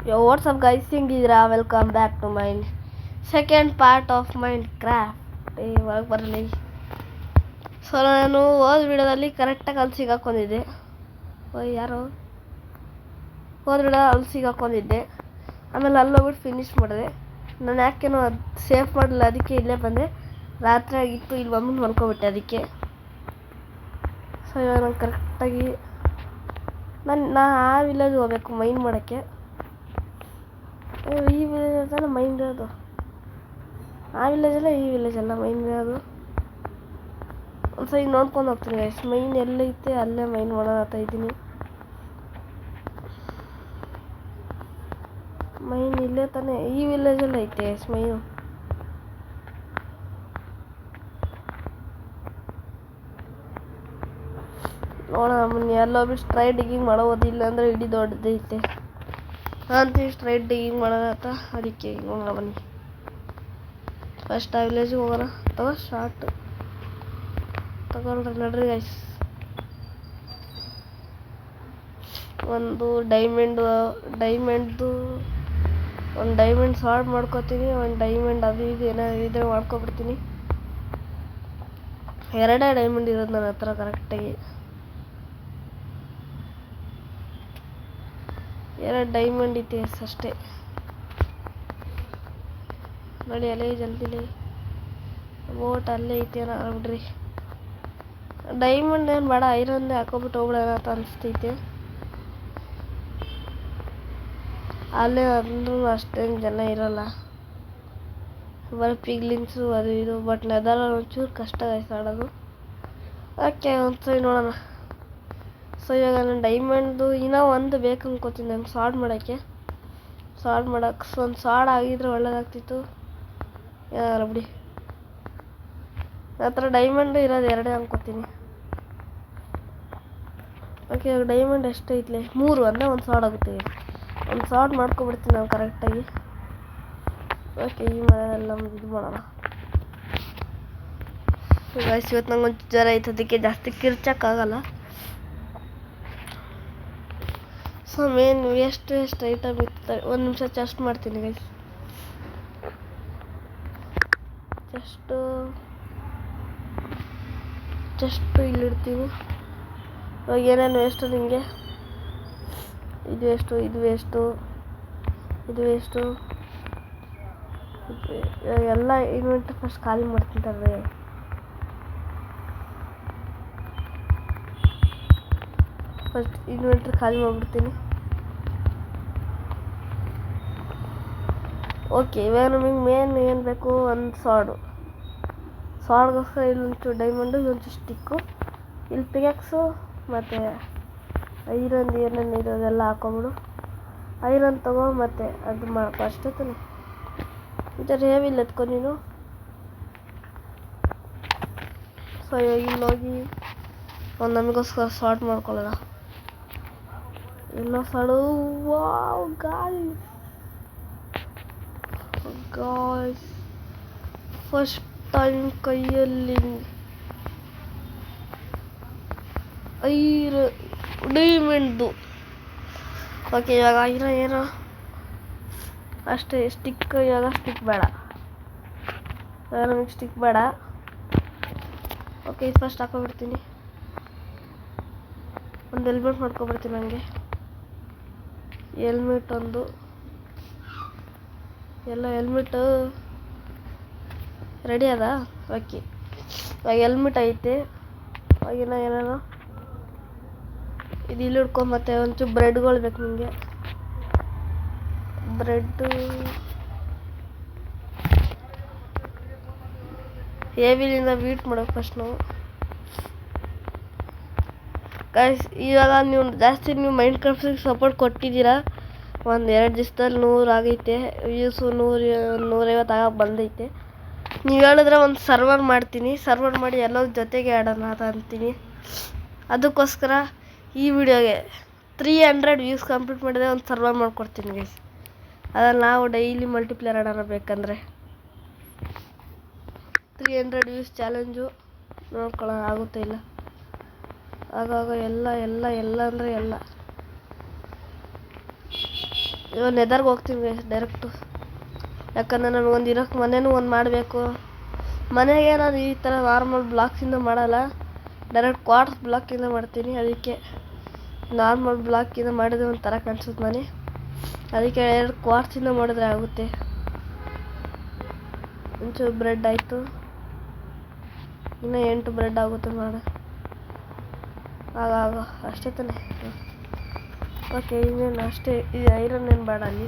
Yo, what's up guys? ಹೆಂಗಿದ್ದೀರಾ? Welcome back to my second part of Minecraft. ಇವಾಗ ಬರಲಿ. So ನಾನು ಹೋದ ವಿಡಿಯೋದಲ್ಲಿ ಕರೆಕ್ಟಾಗಿ ಅಲ್ಲಿ ಸಿಗಾಕೊಂಡಿದ್ದೆ. ಯಾರು ಹೋದ ವಿಡಿಯೋ ಅಲ್ಲಿ ಸಿಗಾಕೊಂಡಿದ್ದೆ. ಆಮೇಲೆ ಅಲ್ಲಿ ಹೋಗ್ಬಿಟ್ಟು ಫಿನಿಶ್ ಮಾಡಿದೆ. ನಾನು ಯಾಕೇನೋ ಅದು ಸೇಫ್ ಮಾಡಲಿಲ್ಲ, ಅದಕ್ಕೆ ಇಲ್ಲೇ ಬಂದೆ. ರಾತ್ರಿ ಆಗಿತ್ತು, ಇಲ್ಲಿ ಬಂದ್ಬಿಟ್ಟು ಮಲ್ಕೊಬಿಟ್ಟೆ ಅದಕ್ಕೆ. ಸೊ ಇವಾಗ ನಾನು ಕರೆಕ್ಟಾಗಿ ನಾ ಆ ವಿಲೇಜ್ ಹೋಗ್ಬೇಕು ಮೈನ್ ಮಾಡೋಕ್ಕೆ. ಈ ವಿಲೇಜ್ ಅಲ್ಲ ಮೈನ್ ಇರೋದು, ಆ ವಿಲೇಜ್ ಅಲ್ಲ ಈ ವಿಲೇಜ್ ಅಲ್ಲ ಮೈನ್ ಇರೋದು. ಒಂದ್ಸರಿ ನೋಡ್ಕೊಂಡು ಹೋಗ್ತೀನಿ ಗೈಸ್, ಮೈನ್ ಎಲ್ಲೈತೆ ಅಲ್ಲೇ ಮೈನ್ ಮಾಡೋತಾ ಇದ್ದೀನಿ. ಮೈನ್ ಇಲ್ಲೇ ತಾನೇ, ಈ ವಿಲೇಜಲ್ಲಿ ಐತೆ ಗೈಸ್ ಮೈನು. ನೋಡೋಣ ಬನ್ನಿ, ಎಲ್ಲೋಗ್ಬಿಟ್ಟು ಸ್ಟ್ರೈಟ್ ಡಿಗ್ಗಿಂಗ್ ಮಾಡೋದಿಲ್ಲ ಅಂದರೆ ಇಡೀ ದೊಡ್ಡದೈತೆ ಅಂತೀವಿ. ಸ್ಟ್ರೈಟ್ ಡಿಗ್ಗಿಂಗ್ ಮಾಡೋದತ್ತ, ಅದಕ್ಕೆ ನೋಡೋಣ ಬನ್ನಿ. ಫಸ್ಟ್ ಆ ವಿಲೇಜಿಗೆ ಹೋಗೋಣ ಅಥವಾ ಶಾರ್ಟ್ ತಗೊಳ್ರಿ. ನಡ್ರಿ ಗೈಸ್, ಒಂದು ಒಂದು ಡೈಮಂಡ್ ಸಾಲ್ಟ್ ಮಾಡ್ಕೋತೀನಿ. ಒಂದು ಡೈಮಂಡ್ ಅದು ಇದು ಏನಾದ್ರು ಇದ್ರೆ ಮಾಡ್ಕೊಬಿಡ್ತೀನಿ. ಎರಡೇ ಡೈಮಂಡ್ ಇರೋದು ನನ್ನ ಹತ್ರ ಕರೆಕ್ಟಾಗಿ. ಎರಡು ಡೈಮಂಡ್ ಐತೆ ಅಷ್ಟೇ. ನೋಡಿ ಅಲ್ಲೇ ಜಲ್ದಿಲಿ ಬೋಟ್ ಅಲ್ಲೇ ಐತೆ ಬಿಡ್ರಿ. ಡೈಮಂಡ್ ಏನು ಬೇಡ, ಐರನ್ನೇ ಹಾಕೋಬಿಟ್ಟು ಹೋಗ್ಬಿಡೋಣ ಅಂತ ಅನಿಸ್ತೈತೆ. ಅಲ್ಲೇ ಅಂದ್ರೂ ಅಷ್ಟೇನು ಜನ ಇರೋಲ್ಲ, ಬರೀ ಪಿಗ್ಲಿಂಗ್ಸು ಅದು ಇದು. ಬಟ್ ನೆದರ್ ಒಂಚೂರು ಕಷ್ಟ ಆಯ್ತು ಆಡೋದು. ಓಕೆ, ಒಂದ್ಸರಿ ನೋಡೋಣ. ಸೊ ಇವಾಗ ನಾನು ಡೈಮಂಡ್ದು ಇನ್ನೂ ಒಂದು ಬೇಕು ಅನ್ಕೋತೀನಿ ನಂಗೆ ಸಾಲ್ಟ್ ಮಾಡೋಕ್ಕೆ. ಒಂದು ಸಾಡ್ ಆಗಿದ್ರೆ ಒಳ್ಳೇದಾಗ್ತಿತ್ತು. ಯಾರು ಬಿಡಿ, ನನ್ನ ಹತ್ರ ಡೈಮಂಡು ಇರೋದು ಎರಡೇ ಅನ್ಕೋತೀನಿ. ಓಕೆ, ಇವಾಗ ಡೈಮಂಡ್ ಎಷ್ಟೈತ್ಲೆ? 3 ಅಂದರೆ ಒಂದು ಸಾಡ್ ಆಗುತ್ತೆ. ಒಂದು ಸಾಡ್ ಮಾಡ್ಕೊಬಿಡ್ತೀನಿ ನಾನು ಕರೆಕ್ಟಾಗಿ. ಓಕೆ, ಈ ಮನೆಯೆಲ್ಲ ಇದು ಮಾಡೋಣ. ಗೈಸ್, ಇವತ್ತು ನಂಗೆ ಒಂದು ಜ್ವರ ಐತೆ, ಅದಕ್ಕೆ ಜಾಸ್ತಿ ಕಿರ್ಚಕ್ಕಾಗಲ್ಲ. ಸೊ ಮೇನ್ ಎಷ್ಟು ಐಟಮ್ ಇರ್ತದೆ. ಒಂದು ನಿಮಿಷ ಚೆಸ್ಟ್ ಮಾಡ್ತೀನಿ ಗೈಸ್. ಚೆಸ್ಟು ಇಲ್ಲಿಡ್ತೀನಿ. ಇವಾಗ ಏನೇನು ವೇಸ್ಟು ನಿಮಗೆ, ಇದು ವೇಸ್ಟು ಎಲ್ಲ ಇನ್ವೆಂಟ್ರಿ ಫಸ್ಟ್ ಖಾಲಿ ಮಾಡ್ತಿಂತಾರೆ. ಫಸ್ಟ್ ಇನ್ವೆಂಟ್ರಿ ಖಾಲಿ ಮಾಡಿಬಿಡ್ತೀನಿ. ಓಕೆ, ಇವಾಗ ನಮಗೆ ಮೇನ್ ಏನು ಬೇಕು? ಒಂದು ಸಾಡ್ಗೋಸ್ಕರ ಇಲ್ಲೊಂಚು ಡೈಮಂಡು, ಇಲ್ಲೊಂಚು ಸ್ಟಿಕ್ಕು, ಇಲ್ಲಿ ಪಿಕ್ಯಾಕ್ಸು ಮತ್ತು ಐರನ್ ಏನೇನು ಇರೋದೆಲ್ಲ ಹಾಕೊಂಬಿಡು. ಐರನ್ ತಗೋ ಮತ್ತು ಅದು ಮಾಡಪ್ಪ ಅಷ್ಟೇ ತಾನೆ. ಇದರ ಹೇವಿಲ್ಲ ಎತ್ಕೊ ನೀನು. ಸೊ ಇವಾಗ ಇಲ್ಲೋಗಿ ಒಂದು ನಮಗೋಸ್ಕರ ಸಾರ್ಟ್ ಮಾಡ್ಕೊಳ್ಳೋಣ. ಇಲ್ಲ ಸಾಡು. ವಾವ್ ಗಾಯ್ಸ್, ಫಸ್ಟ್ ಟೈಮ್ ಕೈಯಲ್ಲಿ ಡೈಮಂಡ್ದು. ಓಕೆ, ಇವಾಗ ಏನೋ ಅಷ್ಟೇ. ಇವಾಗ ಸ್ಟಿಕ್ ಬೇಡ, ನಮಗೆ ಸ್ಟಿಕ್ ಬೇಡ. ಓಕೆ, ಇದು ಫಸ್ಟ್ ಹಾಕೊಬಿಡ್ತೀನಿ. ಒಂದು ಹೆಲ್ಮೆಟ್ ಮಾಡ್ಕೊಬಿಡ್ತೀನಿ. ನನಗೆ ಹೆಲ್ಮೆಟ್ ಒಂದು ಎಲ್ಲ ಹೆಲ್ಮೆಟು ರೆಡಿ ಅದ. ಓಕೆ, ಇವಾಗ ಹೆಲ್ಮೆಟ್ ಐತೆ. ಇವಾಗಿನ ಏನೇನೋ ಇದು ಇಲ್ಲಿ ಹಿಡ್ಕೊಂಡು ಮತ್ತೆ ಒಂಚೂರು ಬ್ರೆಡ್ಗಳು ಬೇಕು ನಿಮಗೆ. ಬ್ರೆಡ್ಡು ಹೆವಿಲಿಂದ ಬೀಟ್ ಮಾಡೋಕೆ ಫಸ್ಟ್ ನಾವು. ಗೈಸ್, ಇವಾಗ ನೀವು ಮೈಂಡ್ ಕ್ರಾಫ್ಟಿಗೆ ಸಪೋರ್ಟ್ ಕೊಟ್ಟಿದ್ದೀರಾ. ಒಂದು 2 ದಿವಸದಲ್ಲಿ 100 ಆಗೈತೆ ವ್ಯೂಸು. 150 ಆಗಕ್ಕೆ ಬಂದೈತೆ. ನೀವು ಹೇಳಿದ್ರೆ ಒಂದು ಸರ್ವರ್ ಮಾಡ್ತೀನಿ. ಸರ್ವರ್ ಮಾಡಿ ಎಲ್ಲರ ಜೊತೆಗೆ ಆಡೋಣ ಅಂತ ಅಂತೀನಿ. ಅದಕ್ಕೋಸ್ಕರ ಈ ವಿಡಿಯೋಗೆ 300 ವ್ಯೂಸ್ ಕಂಪ್ಲೀಟ್ ಮಾಡಿದ್ರೆ ಒಂದು ಸರ್ವರ್ ಮಾಡಿಕೊಡ್ತೀನಿ ಗೈಸ್. ಅದ್ರಲ್ಲಿ ನಾವು ಡೈಲಿ ಮಲ್ಟಿಪ್ಲೇಯರ್ ಆಡೋಣ ಬೇಕಂದರೆ. 300 ವ್ಯೂಸ್ ಚಾಲೆಂಜು ನೋಡ್ಕೊಳ್ಳೋಣ ಆಗುತ್ತೆ ಇಲ್ಲ. ಆಗಾಗ ಎಲ್ಲ ಅಂದರೆ ಎಲ್ಲ ಇವಾಗ ನೆದರ್ಗೆ ಹೋಗ್ತೀನಿ ಡೈರೆಕ್ಟು. ಯಾಕಂದರೆ ನನಗೊಂದು ಇರೋಕ್ಕೆ ಮನೆಯೂ ಒಂದು ಮಾಡಬೇಕು. ಮನೆಗೆ ನಾನು ಈ ಥರ ನಾರ್ಮಲ್ ಬ್ಲಾಕ್ಸಿಂದ ಮಾಡಲ್ಲ, ಡೈರೆಕ್ಟ್ ಕ್ವಾರ್ಟ್ಸ್ ಬ್ಲಾಕಿಂದ ಮಾಡ್ತೀನಿ. ಅದಕ್ಕೆ ನಾರ್ಮಲ್ ಬ್ಲಾಕಿಂದ ಮಾಡಿದ್ರೆ ಒಂಥರ ಕಾಣಿಸುತ್ತೆ ಮನೆ. ಅದಕ್ಕೆ ಡೈರೆಕ್ಟ್ ಕ್ವಾರ್ಟ್ಸಿಂದ ಮಾಡಿದ್ರೆ ಆಗುತ್ತೆ. ಒಂಚೂರು ಬ್ರೆಡ್ ಆಯಿತು, ಇನ್ನೂ 8 ಬ್ರೆಡ್ ಆಗುತ್ತೆ ಮಾಡ. ಆಗ ಅಷ್ಟೇ ತಾನೆ. ಓಕೆ, ಇನ್ನೇನು ಅಷ್ಟೇ. ಇದು ಐರನ್ ಏನು ಬೇಡ ಅಲ್ಲಿ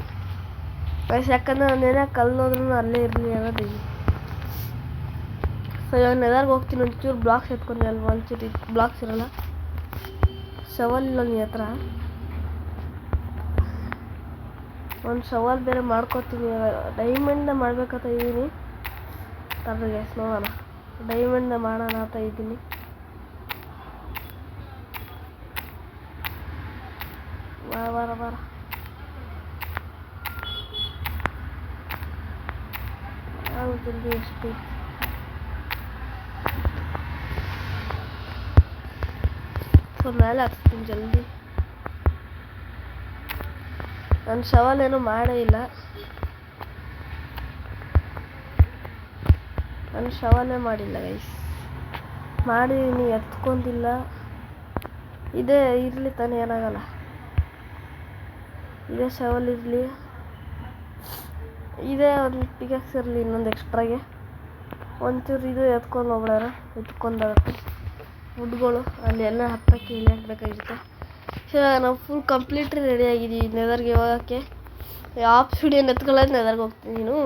ಗೈಸ್, ಯಾಕಂದರೆ ನಾನು ಏನೇ ಕಲ್ಲೋದ್ರೂ ಅಲ್ಲೇ ಇರಲಿ ಅನ್ನೋದಿಲ್ಲ. ಸೊ ಇವಾಗ ನೆದರ್ಗೆ ಹೋಗ್ತೀನಿ. ಒಂಚೂರು ಬ್ಲಾಕ್ಸ್ ಎತ್ಕೊಂಡು ಅಲ್ವ, ಒಂಚೂರು ಬ್ಲಾಕ್ಸ್ ಇರೋಲ್ಲ. ಶವಲ್ ಇಲ್ಲ ನೀ ಹತ್ರ. ಒಂದು ಶವಲ್ ಬೇರೆ ಮಾಡ್ಕೊತೀನಿ. ಡೈಮಂಡ್ನ ಮಾಡ್ಬೇಕಂತ ಇದ್ದೀನಿ. ತರ್ರಿ ಗೈಸ್, ನೋಡೋಣ. ಡೈಮಂಡ್ನ ಮಾಡೋಣ ಅಂತ ಇದ್ದೀನಿ. ಬಾರ ಜಲ್ದಿ ಎಷ್ಟು ಮೇಲೆ ಹಾಕ್ತೀನಿ ಜಲ್ದಿ. ನಾನು ಶವಲ್ ಏನೂ ಮಾಡೇ ಇಲ್ಲ. ನಾನು ಶವಲೇ ಮಾಡಿಲ್ಲ ಗೈಸ್. ಮಾಡಿದ್ದೀನಿ, ಎತ್ಕೊಂತಿಲ್ಲ. ಇದೇ ಇರಲಿ ತಾನೇ, ಏನಾಗಲ್ಲ. ಇದೇ ಶವಲ್ ಇರಲಿ, ಇದೇ ಒಂದು ಪಿಕಾಕ್ಸ್ ಇರಲಿ ಇನ್ನೊಂದು ಎಕ್ಸ್ಟ್ರಾಗೆ. ಒಂಚೂರು ಇದು ಎತ್ಕೊಂಡು ಹೋಗ್ಬಿಡೋಣ. ಎತ್ಕೊಂಡಾಗುತ್ತೆ ವುಡ್ಗಳು ಅಲ್ಲಿ ಎಲ್ಲ ಹತ್ತಕ್ಕೆ ಇಲ್ಲಿ ಹಾಕಬೇಕಾಗಿರುತ್ತೆ. ಸೊ ನಾವು ಫುಲ್ ಕಂಪ್ಲೀಟ್ಲಿ ರೆಡಿ ಆಗಿದ್ದೀವಿ ನೆದರ್ಗೆ ಹೋಗೋಕ್ಕೆ. ಆಪ್ಸಿಡಿಯನ್ ಎತ್ಕೊಳ್ಳೋದು ನೆದರ್ಗೆ ಹೋಗ್ತೀನಿ. ನೀನು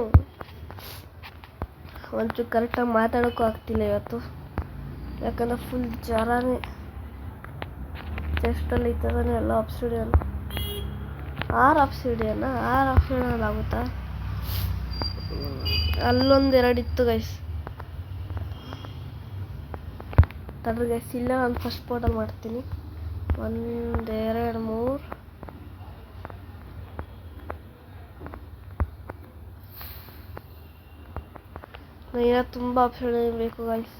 ಒಂಚೂರು ಕರೆಕ್ಟಾಗಿ ಮಾತಾಡೋಕ್ಕೂ ಆಗ್ತಿಲ್ಲ ಇವತ್ತು, ಯಾಕಂದರೆ ಫುಲ್ ಜ್ವರನೇ. ಚೆಸ್ಟಲ್ಲಿ ಈ ಥರನೇ ಎಲ್ಲ ಆಪ್ಸಿಡಿಯನ್. 6 ಆಪ್ಸಿಡಿಯನ್ನ 6 ಆಪ್ಸಿಡಿಯನ್ ಆಗುತ್ತಾ? ಅಲ್ಲೊಂದು 2 ಇತ್ತು ಗೈಸ್. ತಡ್ರಿ ಗೈಸ್, ಇಲ್ಲ ನಾನು ಫಸ್ಟ್ ಪೋರ್ಟಲ್ ಮಾಡ್ತೀನಿ. 1 2 3 ನನಗೆ ತುಂಬ ಆಪ್ಷನ್ ಬೇಕು ಗೈಸ್.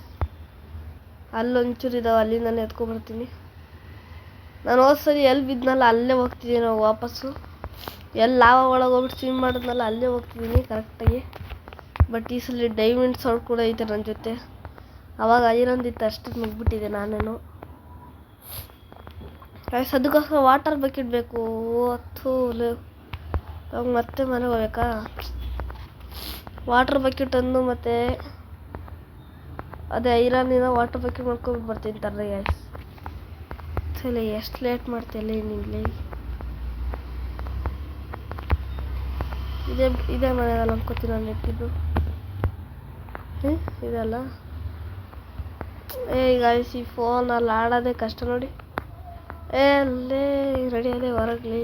ಅಲ್ಲೊಂಚೂರು ಇದಾವೆ, ಅಲ್ಲಿಂದ ನಾನು ಎತ್ಕೊಬರ್ತೀನಿ. ನಾನು ಹೋದ್ಸರಿ ಎಲ್ಲಿ ಬಿದ್ದನಲ್ಲ ಅಲ್ಲೇ ಹೋಗ್ತಿದ್ದೀನಿ ನಾವು ವಾಪಸ್ಸು. ಎಲ್ಲಿ ಲಾವ ಒಳಗೆ ಹೋಗ್ಬಿಟ್ಟು ಸ್ವಿಮ್ ಮಾಡಿದ್ನಲ್ಲ ಅಲ್ಲೇ ಹೋಗ್ತಿದ್ದೀನಿ ಕರೆಕ್ಟಾಗಿ. ಬಟ್ ಈ ಸಲ ಡೈಮಂಡ್ ಸೌಂಡ್ ಕೂಡ ಐತೆ ನನ್ನ ಜೊತೆ. ಅವಾಗ ಐರೊಂದಿತ್ತು ಅಷ್ಟು ಮುಗ್ಬಿಟ್ಟಿದೆ ನಾನೇನು ಗೈಸ್. ಅದಕ್ಕೋಸ್ಕರ ವಾಟರ್ ಬಕೆಟ್ ಬೇಕು. ಅವಾಗ ಮತ್ತೆ ಮನೆಗೆ ಹೋಗ್ಬೇಕಾ? ವಾಟರ್ ಬಕೆಟ್ ಅಂದು ಮತ್ತೆ ಅದೇ ಐರನ್ನಿಂದ ವಾಟರ್ ಬಕೆಟ್ ಮಾಡ್ಕೊಂಡು ಬರ್ತೀನಿ ತರ್ರಿ ಗೈಸ್. ಸರಿ, ಎಷ್ಟು ಲೇಟ್ ಮಾಡ್ತೀಯಲ್ಲ ನಿಲ್ಲಿ. ಇದೇ ಮನೆಯಲ್ಲ ಅನ್ಕೋತೀನಿ ನಾನು ಇಟ್ಟಿದ್ದು. ಇದಲ್ಲ ಗೈಸ್, ಈ ಫೋನಲ್ಲಿ ಆಡೋದೇ ಕಷ್ಟ ನೋಡಿ. ಅಲ್ಲೇ ರೆಡಿ ಅದೇ ಹೊರಗಲಿ.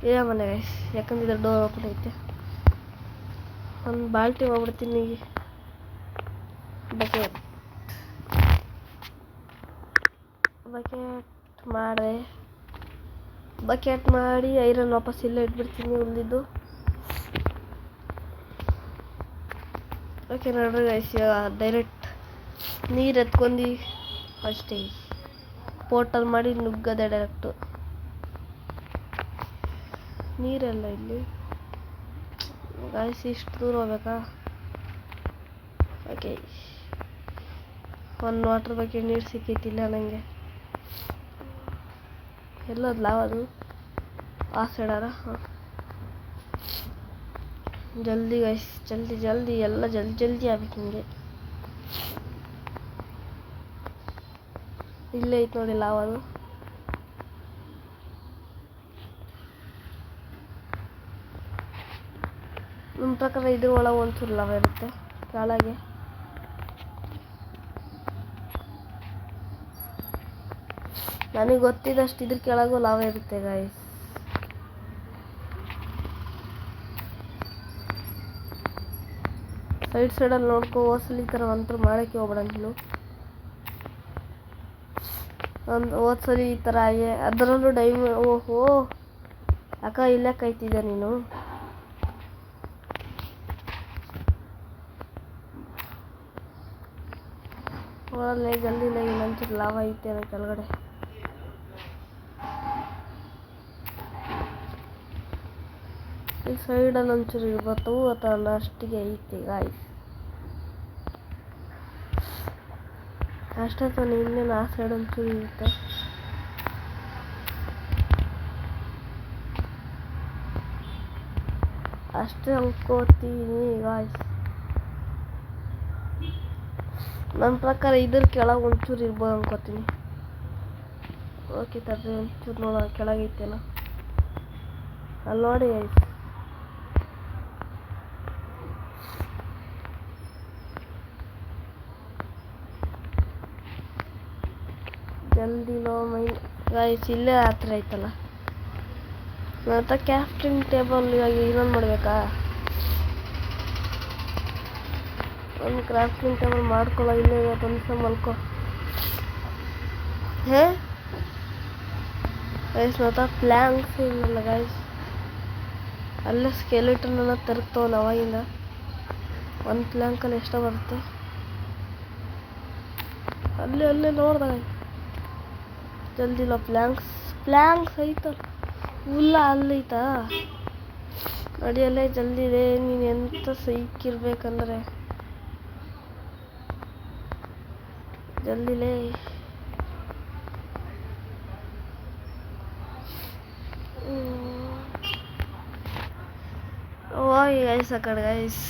ಇದೇ ಮನೆ ಗೈಸ್, ಯಾಕಂದ್ರೆ ಡೋರ್ ಓಪನ್ ಐತೆ. ಒಂದು ಬಾಲ್ಟಿ ಮಾಡ್ಬಿಡ್ತೀನಿ. ಬಕೆಟ್ ಮಾಡಿದೆ. ಬಕೆಟ್ ಮಾಡಿ ಐರನ್ ವಾಪಸ್ ಇಲ್ಲೇ ಇಟ್ಬಿಡ್ತೀನಿ ಉಳಿದಿದ್ದು. ಓಕೆ ನೋಡ್ರಿ ಗೈಸ್, ಇವಾಗ ಡೈರೆಕ್ಟ್ ನೀರು ಎತ್ಕೊಂಡು ಅಷ್ಟೇ ಪೋರ್ಟಲ್ ಮಾಡಿ ನುಗ್ಗದೆ ಡೈರೆಕ್ಟು. ನೀರೆಲ್ಲ ಇಲ್ಲಿ ಗೈಸ್, ಇಷ್ಟು ದೂರ ಹೋಗ್ಬೇಕಾ? ಓಕೆ, ಒಂದು ವಾಟರ್ ಬಕೆಟ್ ನೀರು ಸಿಕ್ಕೈತಿಲ್ಲ ನನಗೆ. ಎಲ್ಲೋದ್ಲ ಅದು? ಆ ಸೈಡಾರ? ಜಲ್ದಿ ಗೈಸ್, ಜಲ್ದಿ ಜಲ್ದಿ ಎಲ್ಲ ಜಲ್ದಿ ಆಗ್ಬೇಕು ನಿಮಗೆ. ಇಲ್ಲೇ ಐತೆ ನೋಡಿ ಲಾವ್ ಅದು. ನಮ್ಮ ಪ್ರಕಾರ ಇದ್ರ ಒಳಗೆ ಒಂಚೂರು ಲಾವ ಇರುತ್ತೆ ಕೆಳಗೆ. ನನಗೆ ಗೊತ್ತಿದ್ದಷ್ಟು ಇದ್ರ ಕೆಳಗೂ ಲಾವ ಇರುತ್ತೆ ಗಾಯ್ಸ್. ಸೈಡಲ್ಲಿ ನೋಡ್ಕೊ. ಹೋದ್ಸಲಿ ಈ ಥರ ಒಂಥರ ಮಾಡೋಕ್ಕೆ ಹೋಗ್ಬೇಡ ನೀನು. ಹೋದ್ಸಲಿ ಈ ಥರ ಆಗಿ ಅದರಲ್ಲೂ ಓಹೋ ಅಕ್ಕ ಇಲ್ಲೇ ಕಾಯ್ತಿದ್ದೆ ನೀನು. ಒಳ್ಳೆ ಜಲ್ದಿ ನಂಚೂರು ಲಾವ ಐತೆ ಅದರ ಕೆಳಗಡೆ. ಈ ಸೈಡಲ್ಲಿ ಒಂಚೂರು ಇರ್ಬೋದು ಅಥವಾ ಅಷ್ಟಿಗೆ ಐತಿ ಗಾಯ್ಸ್. ಅಷ್ಟೇ ತಾನೆ, ಇನ್ನೇನು ಆ ಸೈಡ್ ಒಂಚೂರು ಇರುತ್ತೆ. ಅಷ್ಟೇ ಅನ್ಕೋತೀನಿ ಗಾಯ್ಸ್. ನನ್ನ ಪ್ರಕಾರ ಇದ್ರ ಕೆಳಗೆ ಒಂಚೂರು ಇರ್ಬೋದು ಅನ್ಕೋತೀನಿ. ಓಕೆ ತರ್ರಿ ಒಂಚೂರು ನೋಡೋಣ ಕೆಳಗೈತೇನೋ. ಅಲ್ಲಿ ನೋಡಿ ಗೈಸ್, ಜಲ್ದಿ ಲೋ ಮೈನ್ ಗಾಯ್ಸ್. ಇಲ್ಲೇ ಹತ್ರ ಐತಲ್ಲ ಮತ್ತೆ ಕ್ಯಾಫ್ಟಿಂಗ್ ಟೇಬಲ್. ಇವಾಗ ಇನ್ನೊಂದು ಮಾಡಬೇಕಾ? ಒಂದು ಕ್ರಾಫ್ಟಿಂಗ್ ಟೇಬಲ್ ಮಾಡ್ಕೊಳ್ಳೋ. ಇಲ್ಲೇ ಇವತ್ತು ಒಂದು ದಿವಸ ಮಲ್ಕೊ. ಗೈಸ್ ಮತ್ತೆ ಪ್ಲ್ಯಾಂಕ್ಸ್ ಇಲ್ಲಲ್ಲ ಗೈಸ್. ಅಲ್ಲೇ ಸ್ಕೆಲಿಟನ್ ಎಲ್ಲ ತರುತ್ತವ ನಾವಾಗಿಂದ. ಒಂದು ಪ್ಲ್ಯಾಂಕಲ್ಲಿ ಎಷ್ಟೋ ಬರುತ್ತೆ. ಅಲ್ಲೇ ನೋಡ್ದಾಗ ಜಲ್ದಿಲ್ಲ. ಪ್ಲ್ಯಾಂಕ್ಸ್ ಐತಲ್ಲ ಹುಲ್ಲ ಅಲ್ಲೈತಾ ನಡಿಯಲ್ಲೇ ಜಲ್ದಿದೆ. ನೀನು ಎಂತ ಸೈಕಿರ್ಬೇಕಂದ್ರೆ ಜಲ್ದಿಲೇ. ಹೋಗಿ ಗೈಸ್ ಆ ಕಡೆ ಗೈಸ್.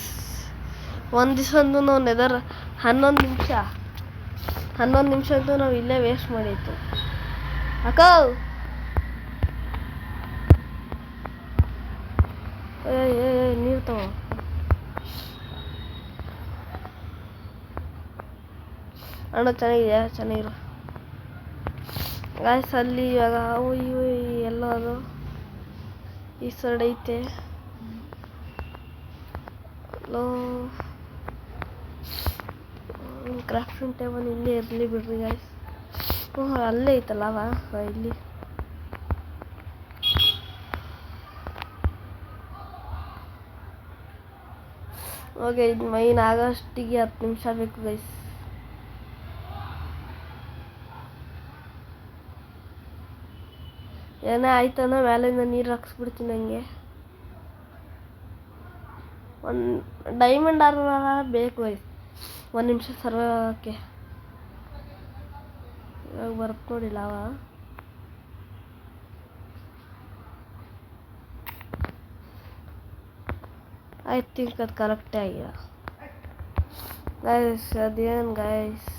ಒಂದು ದಿವಸ ಒಂದು ನಾವು ನೆದರ್ 11 ನಿಮಿಷ ಅಂತೂ ನಾವು ಇಲ್ಲೇ ವೇಸ್ಟ್ ಮಾಡಿತ್ತು. ಅಕ್ಕ ನೀರು ತಗೋ. ಅಣ್ಣ ಚೆನ್ನಾಗಿದೆಯಾ? ಚೆನ್ನಾಗಿರು ಗಾಯ್ಸ್. ಅಲ್ಲಿ ಇವಾಗ ಇವು ಎಲ್ಲ ಅದು ಈ ಸೈಡ್ ಐತೆ. ಕ್ರಾಫ್ಟಿಂಗ್ ಟೇಬಲ್ ಇಲ್ಲೇ ಇರಲಿ ಬಿಡ್ರಿ ಗಾಯ್ಸ್. ಅಲ್ಲೇ ಐತಲ್ಲ ಇಲ್ಲಿ. ಓಕೆ, ಇದು ಮೈನ್ ಆಗೋಷ್ಟಿಗೆ 10 ನಿಮಿಷ ಬೇಕು ಗೈಸ್. ಏನೇ ಆಯ್ತಾನ ಮೇಲಿಂದ ನೀರು ಹಾಕ್ಸ್ಬಿಡ್ತೀನಿ ಹಂಗೆ. ಒಂದು ಡೈಮಂಡ್ ಆರ್ಮರ್ ಬೇಕು ಗೈಸ್ 1 ನಿಮಿಷ ಸರ್ವೈವ್ ಆಗೋಕ್ಕೆ. ಇವಾಗ ಬರುತ್ತೆ ನೋಡಿ ಲಾವಾ. ಐ ಥಿಂಕ್ ಅದು ಕರೆಕ್ಟೇ ಆಗಿಲ್ಲ ಗೈಸ್. ಅದೇನು ಗೈಸ್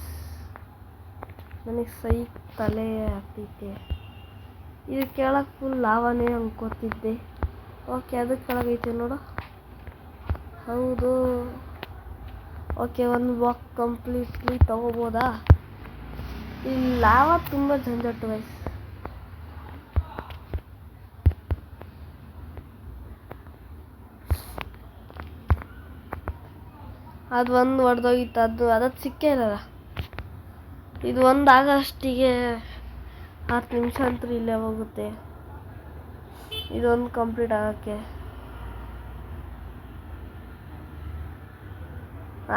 ನನಗೆ ಸೈಕ್ ತಲೆ ಆಗ್ತೈತೆ. ಇದು ಕೆಳಗೆ ಫುಲ್ ಲಾವಾನೇ ಅನ್ಕೋತಿದ್ದೆ. ಓಕೆ, ಅದಕ್ಕೆ ಕೆಳಗೈತೆ ನೋಡು. ಹೌದು. ಓಕೆ, ಒಂದು ಬ್ಲಾಕ್ ಕಂಪ್ಲೀಟ್ಲಿ ತಗೋಬೋದಾ? ಇಲ್ಲಿ ಲಾವಾ ತುಂಬ ಜಂಜಟ್ಟು ಗೈಸ್. ಅದು ಒಂದು ಹೊಡೆದೋಗಿತ್ತು. ಅದು ಸಿಕ್ಕೇ ಇರಲ್ಲ. ಇದು ಒಂದು ಆಗೋಷ್ಟಿಗೆ 10 ನಿಮಿಷ ಅಂತೂ ಇಲ್ಲೇ ಹೋಗುತ್ತೆ. ಇದೊಂದು ಕಂಪ್ಲೀಟ್ ಆಗೋಕ್ಕೆ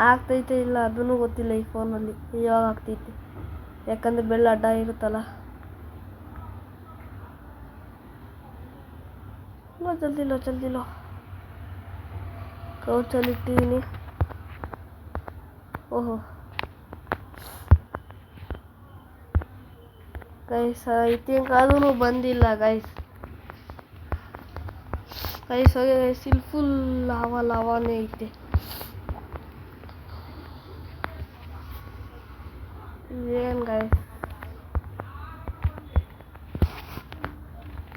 ಆಗ್ತೈತೆ ಇಲ್ಲ ಅದೂ ಗೊತ್ತಿಲ್ಲ ಈ ಫೋನಲ್ಲಿ. ಇವಾಗ ಆಗ್ತೈತೆ ಯಾಕಂದರೆ ಬೆಳ್ಳ ಅಡ್ಡ ಇರುತ್ತಲ್ಲ. ಜಲ್ದಿಲೋ ಕೌಚಲ್ಲಿ ಇಟ್ಟಿದ್ದೀನಿ. ಓಹೋ ಗೈಸ್, ಐ ಥಿಂಕ್ ಅದೂ ಬಂದಿಲ್ಲ ಗೈಸ್. ಹೋಗಿ ಗೈಸ್, ಇಲ್ಲಿ ಫುಲ್ ಲಾವಾನೇ ಐತೆ. ಏನು ಗೈಸ್,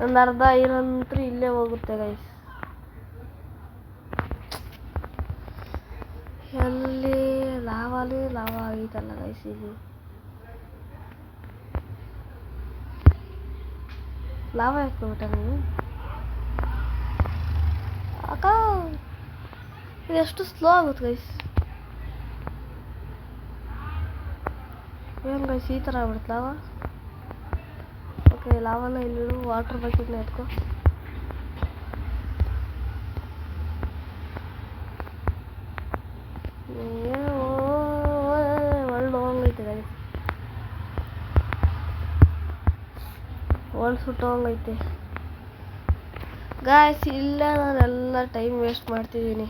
ಒಂದು ಅರ್ಧ ಐರಂತೂ ಇಲ್ಲೇ ಹೋಗುತ್ತೆ ಗೈಸ್. ಎಲ್ಲಿ ಲಾವಾ ಆಗೈತಲ್ಲ ಗೈಸ್. ಇಲ್ಲಿ ಲಾವಾ ಹಾಕ್ಬಿಟ್ಟ ನೀವು ಅಕ್ಕ. ಇದು ಎಷ್ಟು ಸ್ಲೋ ಆಗುತ್ತೆ ಗೈಸ್. ಏನು ಗೈಸ್ ಈ ಥರ ಆಗ್ಬಿಡುತ್ತೆ ಲಾವಾ. ಓಕೆ, ಲಾವಾನ ಇಲ್ಲಿಡು. ವಾಟರ್ ಬಕೆಟ್ನ ಎತ್ಕೊ. ಒಳ್ಳೆ ಗೈಸ್, ಒಳ್ಳೆ ಸುಟ್ಟೋಂಗೈತೆ. ಗಾಯ್ಸ್ ಇಲ್ಲ ನಾನೆಲ್ಲ ಟೈಮ್ ವೇಸ್ಟ್ ಮಾಡ್ತಿದ್ದೀನಿ.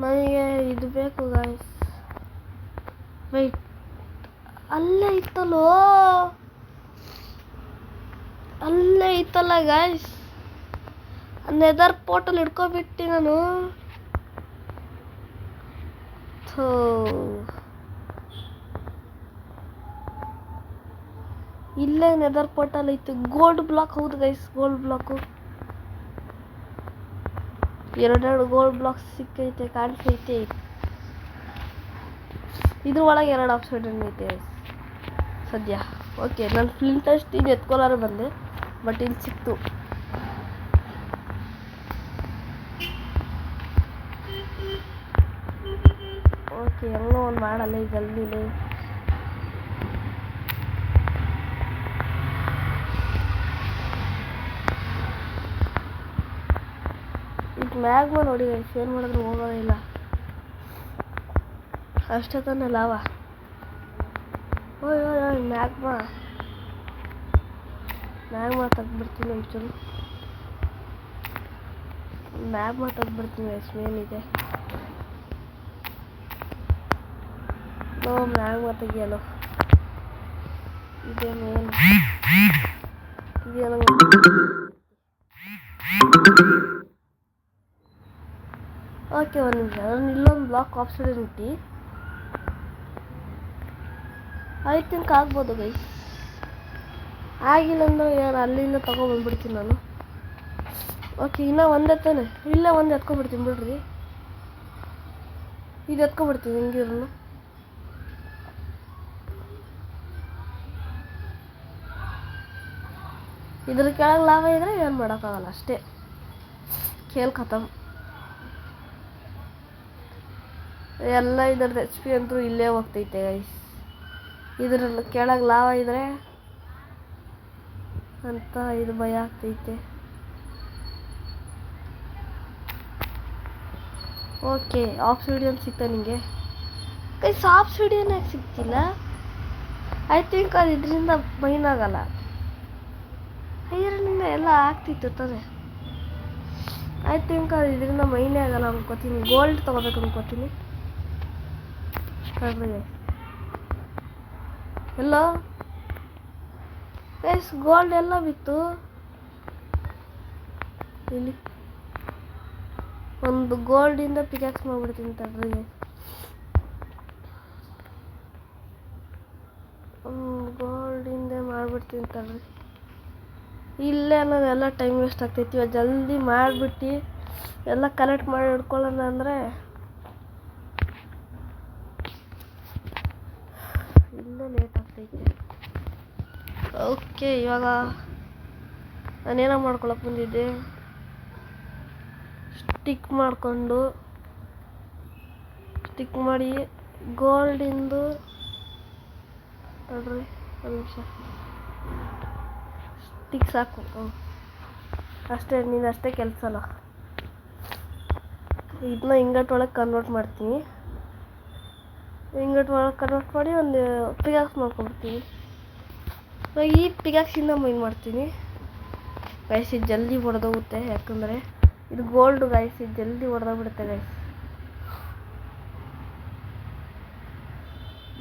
ನನಗೆ ಇದು ಬೇಕು ಗಾಯ್ಸ್. ವೈಟ್ ಅಲ್ಲೇ ಇತ್ತಲ್ಲ ಗಾಯ್ಸ್. ನೆದರ್ ಪೋರ್ಟಲ್ ಹಿಡ್ಕೊಬಿಟ್ಟು ನಾನು. ಇಲ್ಲೇ ನೆದರ್ ಪೋರ್ಟಲ್ ಐತೆ. Gold block. ಹೌದು ಗೈಸ್, ಗೋಲ್ಡ್ ಬ್ಲಾಕು. ಎರಡೆರಡು ಗೋಲ್ಡ್ ಬ್ಲಾಕ್ಸ್ ಸಿಕ್ಕೈತೆ, ಕಾಣಿಸೈತೆ. ಇದ್ರ ಒಳಗೆ 2 ಆಪ್ಷನ್ ಐತೆ ಸದ್ಯ. ಓಕೆ, ನಾನು ಫ್ಲಿಂಟ್ ಅಷ್ಟು ಇದು ಎತ್ಕೊಳ್ಳಾರ ಬಂದೆ, ಬಟ್ ಇಲ್ಲಿ ಸಿಕ್ತು. ಓಕೆ, ಹೆಂಗೋ ಒಂದು ಮಾಡಲ್ಲ ಜಲ್ದಿಲಿ. ಈಗ ಮ್ಯಾಗ್ಮ ನೋಡಿ ಏನು ಮಾಡಿದ್ರು ಹೋಗೋದೇ ಇಲ್ಲ. ಅಷ್ಟೇ ತಾನೆ ಲಾವ. ಓಯ್ ಮ್ಯಾಗ್ಮ ತೆಗ್ದ್ಬಿಡ್ತೀನಿ ಒಂಚೂರು. ಮ್ಯಾಗ್ಮ ತೆಗ್ದ್ಬಿಡ್ತೀನಿ. ಏನಿದೆ ಮ್ಯಾಗ್ಮ ತೆಗಿಯಲು ಇದೇನು ಓಕೆ, ಒಂದು ನಿಮಿಷ. ನಾನು ಇಲ್ಲೊಂದು ಬ್ಲಾಕ್ ಆಪ್ಷನ್ ಇಟ್ಟು ಐ ಥಿಂಕ್ ಆಗ್ಬೋದು ಗೈಸ್. ಆಗಿಲ್ಲ ಅಂದ್ರೆ ಯಾರು ಅಲ್ಲಿಂದ ತೊಗೊಬಂದ್ಬಿಡ್ತೀನಿ ನಾನು. ಓಕೆ, ಇನ್ನೂ ಒಂದೇ ತಾನೆ. ಇಲ್ಲೇ ಒಂದು ಎತ್ಕೊಬಿಡ್ತೀನಿ ಬಿಡ್ರಿ. ಇದು ಎತ್ಕೊಬಿಡ್ತೀನಿ ಹಿಂಗಿರು. ಇದ್ರ ಕೆಳಗೆ ಲಾಭ ಇದ್ರೆ ಏನು ಮಾಡೋಕ್ಕಾಗಲ್ಲ, ಅಷ್ಟೇ. ಖೇಲ್ ಖತಮ್. ಎಲ್ಲ ಇದ್ರದ್ದು HP ಅಂತೂ ಇಲ್ಲೇ ಹೋಗ್ತೈತೆ ಗೈಸ್. ಇದ್ರ ಕೆಳಗೆ ಲಾವ ಇದ್ರೆ ಅಂತ ಇದು ಭಯ ಆಗ್ತೈತೆ. ಓಕೆ, ಆಬ್ಸಿಡಿಯನ್ ಸಿಗ್ತಾ ನಿಮಗೆ ಗೈಸ್. ಆಬ್ಸಿಡಿಯನ್ ಯಾಕೆ ಸಿಗ್ತಿಲ್ಲ? ಐ ಥಿಂಕ್ ಅದು ಇದರಿಂದ ಮೈನ್ ಆಗಲ್ಲ. ಐರನ್ನಿಂದ ಎಲ್ಲ ಆಗ್ತಿತ್ತು ತಾನೆ. ಐ ಥಿಂಕ್ ಅದು ಇದರಿಂದ ಮೈನೇ ಆಗಲ್ಲ ಅನ್ಕೋತೀನಿ. ಗೋಲ್ಡ್ ತೊಗೋಬೇಕು ಅನ್ಕೋತೀನಿ. ಎಲ್ಲ ಗೈಸ್ ಗೋಲ್ಡ್ ಎಲ್ಲ ಬಿತ್ತು ಇಲ್ಲಿ. ಒಂದು ಗೋಲ್ಡಿಂದ ಪಿಕ್ಯಾಕ್ಸ್ ಮಾಡ್ಬಿಡ್ತೀನಿ ತಡ್ರಿ. ಒಂದು ಗೋಲ್ಡಿಂದ ಮಾಡ್ಬಿಡ್ತೀನಿ ತಡ್ರಿ. ಇಲ್ಲೇ ಅನ್ನೋದೆಲ್ಲ ಟೈಮ್ ವೇಸ್ಟ್ ಆಗ್ತೈತಿ. ಜಲ್ದಿ ಮಾಡಿಬಿಟ್ಟು ಎಲ್ಲ ಕಲೆಕ್ಟ್ ಮಾಡಿ ಹಿಡ್ಕೊಳ್ಳೋಣ ಅಂದರೆ ಇಲ್ಲೇ ಲೇಟ್ ಆಗ್ತೈತೆ. ಓಕೆ, ಇವಾಗ ನಾನೇನೋ ಮಾಡ್ಕೊಳಕ್ಕೆ ಬಂದಿದ್ದೆ. ಸ್ಟಿಕ್ ಮಾಡಿ ಗೋಲ್ಡಿಂದು ನೋಡ್ರಿ. ಒಂದು ನಿಮಿಷ, ಸ್ಟಿಕ್ ಸಾಕು ಅಷ್ಟೇ. ನೀನು ಅಷ್ಟೇ ಕೆಲಸ ಅಲ್ಲ. ಇದನ್ನ ಇಂಗಟ್ ಒಳಗೆ ಕನ್ವರ್ಟ್ ಮಾಡ್ತೀನಿ. ಇಂಗಟ್ ಒಳಗೆ ಕನ್ವರ್ಟ್ ಮಾಡಿ ಒಂದು ಪಿಗಾಕ್ಸ್ ಮಾಡ್ಕೊಬಿಡ್ತೀನಿ. ಈ ಪಿಗಾಕ್ಸಿಂದ ಮೈನ್ ಮಾಡ್ತೀನಿ ಗೈಸ್. ಇದು ಜಲ್ದಿ ಹೊಡೆದೋಗುತ್ತೆ, ಯಾಕಂದರೆ ಇದು ಗೋಲ್ಡ್ ಗೈಸ್. ಇದು ಜಲ್ದಿ ಹೊಡೆದೋಗ್ಬಿಡುತ್ತೆ ಗೈಸ್.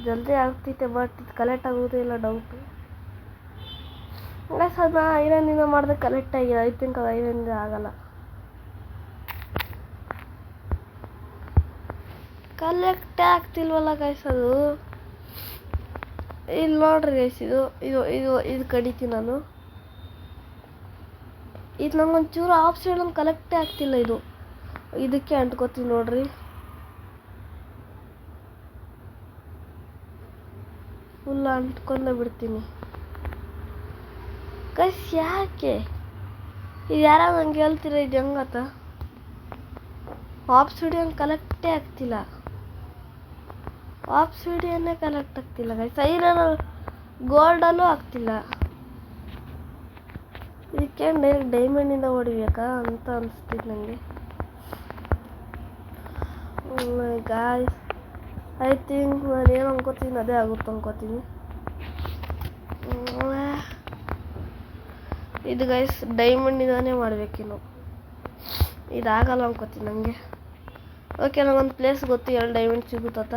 ಜಲ್ದಿ ಆಗ್ತೈತೆ, ಬಟ್ ಇದು ಕಲೆಕ್ಟ್ ಆಗೋದೇ ಇಲ್ಲ, ಡೌಟು ಗೈಸ್. ಅದನ್ನ ಐರನ್ನಿಂದ ಮಾಡಿದ್ರೆ ಕಲೆಕ್ಟ್ ಆಗಿದೆ. ಐ ಥಿಂಕ್ ಅದು ಐರನ್ನಿಂದ ಆಗಲ್ಲ. ಕಲೆಕ್ಟೇ ಆಗ್ತಿಲ್ವಲ್ಲ ಗೈಸ್ ಅದು. ಇಲ್ಲಿ ನೋಡ್ರಿ ಗೈಸ್, ಇದು ಕಡಿತೀನಿ ನಾನು. ಇದು ನಂಗೊಂಚೂರು ಆಫ್ ಸೈಡಲ್ಲಿ ಕಲೆಕ್ಟೇ ಆಗ್ತಿಲ್ಲ. ಇದಕ್ಕೆ ಅಂಟ್ಕೋತೀನಿ ನೋಡ್ರಿ. ಫುಲ್ ಅಂಟ್ಕೊಂಡೇ ಬಿಡ್ತೀನಿ ಗೈಸ್. ಯಾಕೆ ಇದು ಯಾರೋ ನಂಗೆ ಹೇಳ್ತೀರ ಇದು ಹೆಂಗತ್ತ? ಆಬ್ಸಿಡಿಯನ್ ಕಲೆಕ್ಟೇ ಆಗ್ತಿಲ್ಲ. ಆಬ್ಸಿಡಿಯನ್ನೇ ಕಲೆಕ್ಟ್ ಆಗ್ತಿಲ್ಲ ಗೈಸ್. ಐರನ್ ಗೋಲ್ಡಲ್ಲೂ ಆಗ್ತಿಲ್ಲ. ಇದಕ್ಕೆ ಡೈರೆಕ್ಟ್ ಡೈಮಂಡಿಂದ ಹೊಡಿಬೇಕಾ ಅಂತ ಅನಿಸ್ತಿತ್ತು ನನಗೆ ಗಾಯ್ಸ್. ಐ ಥಿಂಕ್ ನಾನು ಏನು ಅನ್ಕೋತೀನಿ ಅದೇ ಆಗುತ್ತೆ ಅನ್ಕೋತೀನಿ. ಇದು ಗೈಸ್ ಡೈಮಂಡಿಂದಾನೇ ಮಾಡಬೇಕಿನ್ನು, ಇದಾಗಲ್ಲ ಅನ್ಕೋತೀನಿ ನನಗೆ. ಓಕೆ, ನನಗೊಂದು ಪ್ಲೇಸ್ ಗೊತ್ತು ಎಲ್ಲಿ ಡೈಮಂಡ್ ಸಿಗುತ್ತ,